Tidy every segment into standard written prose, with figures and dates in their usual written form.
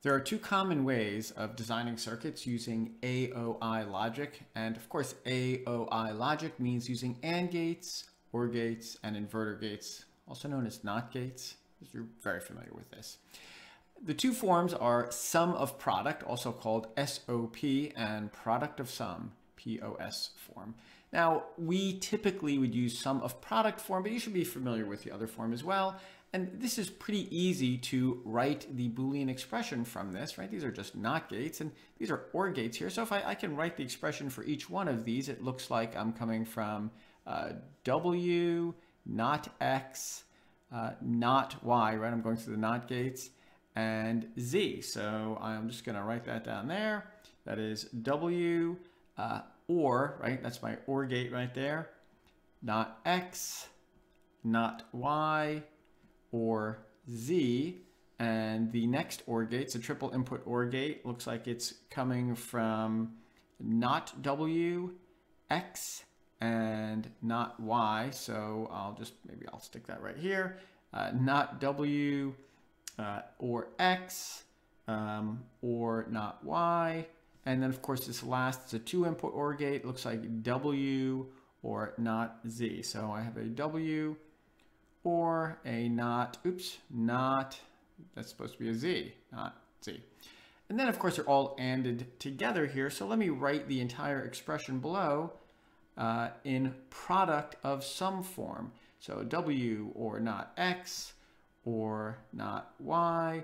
There are two common ways of designing circuits using Aoi Logic, and of course Aoi Logic means using AND gates, OR gates, and inverter gates, also known as NOT gates, because you're very familiar with this. The two forms are sum of product, also called SOP, and product of sum, POS form. Now, we typically would use sum of product form, but you should be familiar with the other form as well. And this is pretty easy to write the Boolean expression from this, right? These are just NOT gates, and these are OR gates here. So if I can write the expression for each one of these, it looks like I'm coming from W, not X, not Y, right? I'm going through the NOT gates, and Z. So I'm just going to write that down there. That is W, OR, right? That's my OR gate right there. Not X, not Y, or Z, and the next OR gate, it's a triple input OR gate, looks like it's coming from not W, X, and not Y, so maybe I'll stick that right here, not W or X, or not Y, and then of course this last is a two input OR gate, looks like W or not Z, so I have a W or a not, that's supposed to be a Z, not Z. And then of course they're all ANDed together here. So let me write the entire expression below in product of sum form. So W or not X or not Y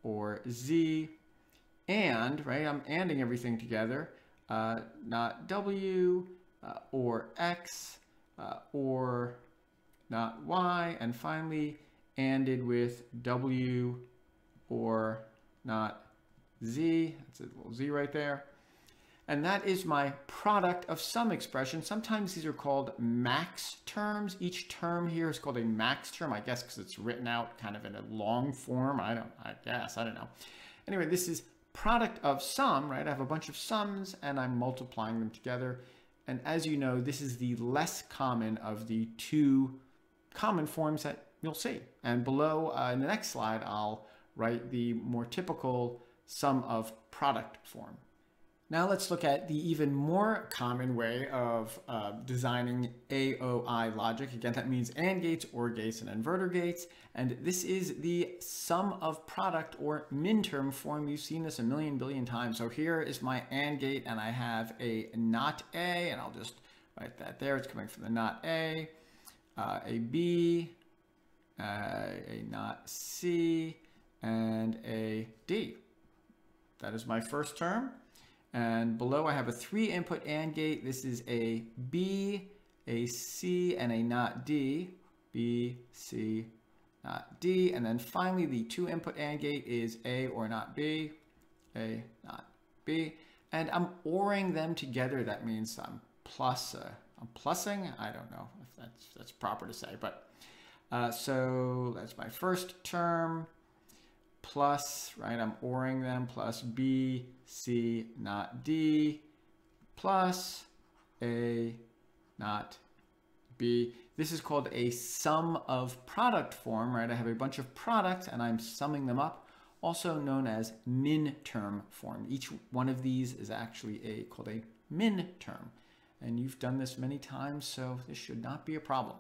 or Z, and, right, I'm ANDing everything together, not W or X or not Y, and finally ANDed with W or not Z. That's a little Z right there. And that is my product of sum expression. Sometimes these are called max terms. Each term here is called a max term, I guess because it's written out kind of in a long form. I don't know. Anyway, this is product of sum, right? I have a bunch of sums and I'm multiplying them together. And as you know, this is the less common of the two common forms that you'll see. And below in the next slide, I'll write the more typical sum of product form. Now let's look at the even more common way of designing Aoi logic. Again, that means AND gates, OR gates, and inverter gates. And this is the sum of product or min-term form. You've seen this a million billion times. So here is my AND gate, and I have a not A, and I'll just write that there. It's coming from the not A. A B, a not C, and a D. That is my first term. And below I have a three input AND gate. This is a B, a C, and a not D. B, C, not D. And then finally the two input AND gate is A or not B, A, not B. And I'm ORing them together. That means I'm plussing. I don't know if that's proper to say, but so that's my first term plus, right? I'm ORing them plus B, C, not D, plus A, not B. This is called a sum of product form, right? I have a bunch of products and I'm summing them up, also known as min-term form. Each one of these is actually called a min-term. And you've done this many times, so this should not be a problem.